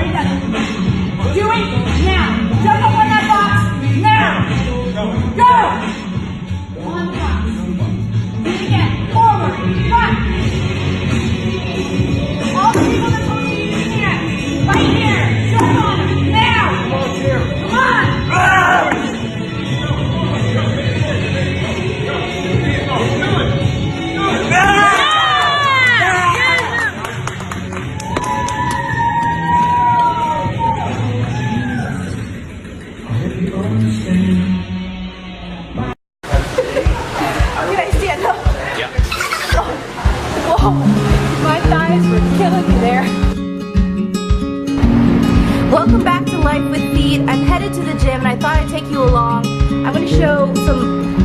Already done it. Do it now. Jump up on that box now. Go. On the box. Do it again. Forward. Run. All the people that told you you can't. Right here. Jump on it now. Come on. Can I stand up? Yeah. Whoa, my thighs were killing me there. Welcome back to Life with Feet. I'm headed to the gym and I thought I'd take you along. I'm going to show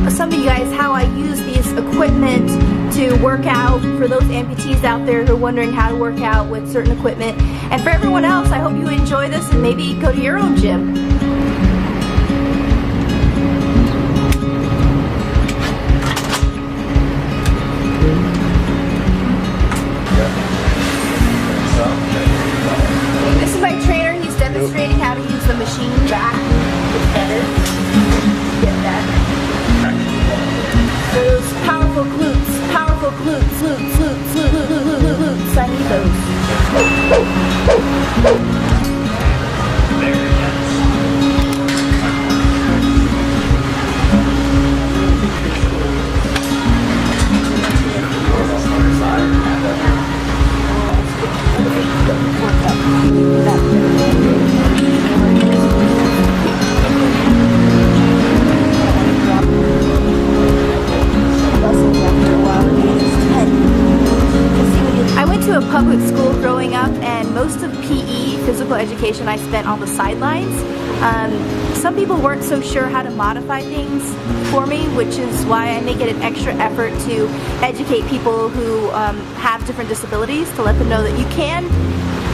some of you guys how I use these equipment to work out for those amputees out there who are wondering how to work out with certain equipment. And for everyone else, I hope you enjoy this and maybe go to your own gym. This is my trainer. He's demonstrating how to use the machine back. It's better. Get that. Those powerful glutes. Powerful glutes. Glutes. I need those. I went to a public school growing up, and most of PE, physical education, I spent on the sidelines. Some people weren't so sure how to modify things for me, which is why I make it an extra effort to educate people who have different disabilities, to let them know that you can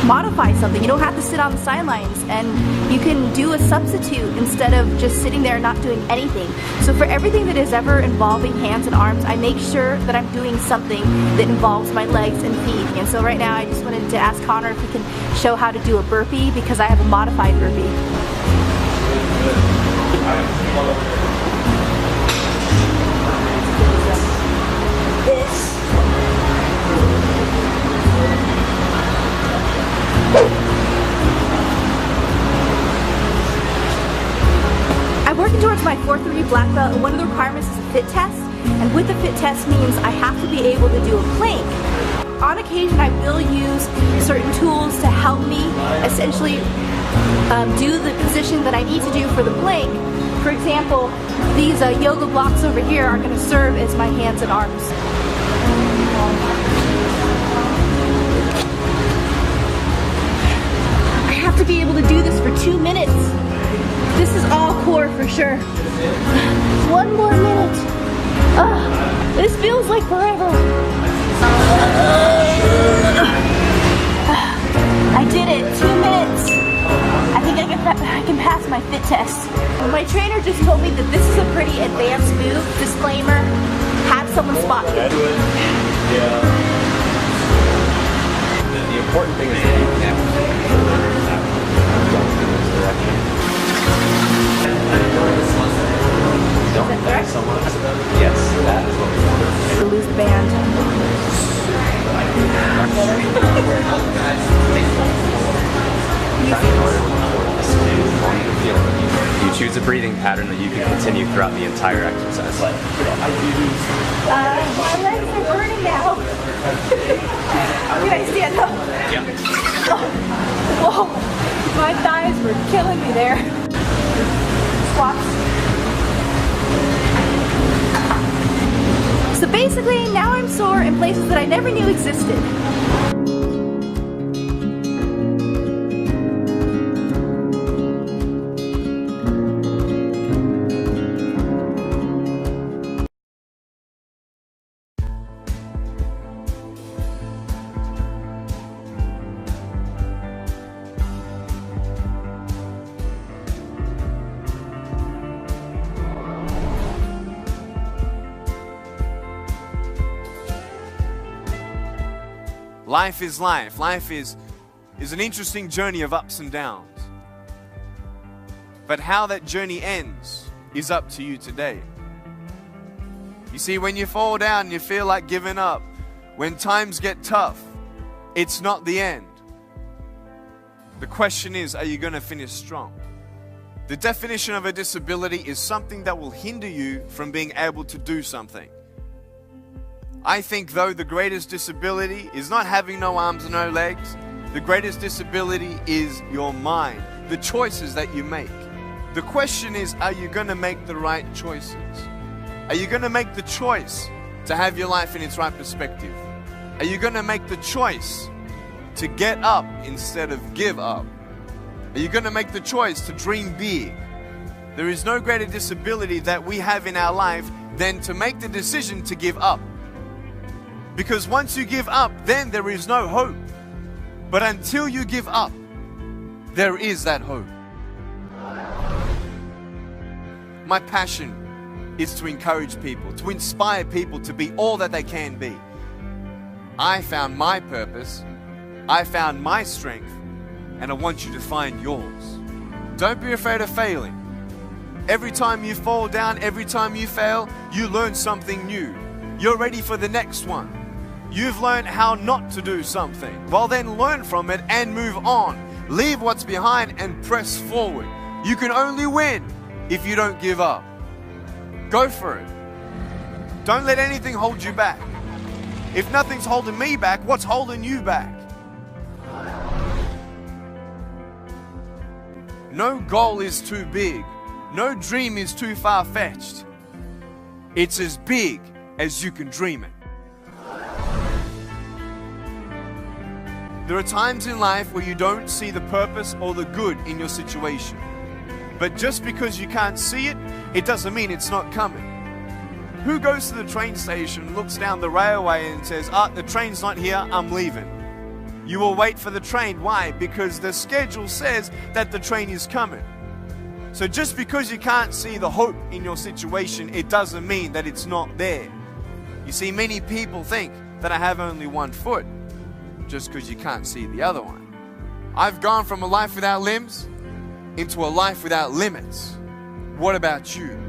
modify something. You don't have to sit on the sidelines, and you can do a substitute instead of just sitting there and not doing anything. So for everything that is ever involving hands and arms, I make sure that I'm doing something that involves my legs and feet. And so right now I just wanted to ask Connor if he can show how to do a burpee, because I have a modified burpee. I'm working towards my 4-3 black belt, and one of the requirements is a fit test. And with the fit test means I have to be able to do a plank. On occasion, I will use certain tools to help me essentially do the position that I need to do for the plank. For example, these yoga blocks over here are going to serve as my hands and arms. I have to be able to do this for 2 minutes. This is all core for sure. 1 more minute. This feels like forever. I did it. 2 minutes. I think I can pass my fit test. My trainer just told me that this is a pretty advanced move. Disclaimer, have someone spot you. The important thing is that you can don't let someone. Yes, that is what we want. To lose the band. You choose a breathing pattern that you can continue throughout the entire exercise. My legs are burning now. Can I stand up? Yeah. Whoa, my thighs were killing me there. Squats. So basically, now I'm sore in places that I never knew existed. Life is life. Life is is an interesting journey of ups and downs. But how that journey ends is up to you today. You see, when you fall down and you feel like giving up, when times get tough, it's not the end. The question is, are you going to finish strong? The definition of a disability is something that will hinder you from being able to do something. I think, though, the greatest disability is not having no arms and no legs. The greatest disability is your mind, the choices that you make. The question is, are you going to make the right choices? Are you going to make the choice to have your life in its right perspective? Are you going to make the choice to get up instead of give up? Are you going to make the choice to dream big? There is no greater disability that we have in our life than to make the decision to give up. Because once you give up, then there is no hope. But until you give up, there is that hope. My passion is to encourage people, to inspire people to be all that they can be. I found my purpose, I found my strength, and I want you to find yours. Don't be afraid of failing. Every time you fall down, every time you fail, you learn something new. You're ready for the next one. You've learned how not to do something. Well, then learn from it and move on. Leave what's behind and press forward. You can only win if you don't give up. Go for it. Don't let anything hold you back. If nothing's holding me back, what's holding you back? No goal is too big. No dream is too far-fetched. It's as big as you can dream it. There are times in life where you don't see the purpose or the good in your situation. But just because you can't see it, it doesn't mean it's not coming. Who goes to the train station, looks down the railway and says, the train's not here, I'm leaving. You will wait for the train. Why? Because the schedule says that the train is coming. So just because you can't see the hope in your situation, it doesn't mean that it's not there. You see, many people think that I have only one foot just because you can't see the other one. I've gone from a life without limbs into a life without limits. What about you?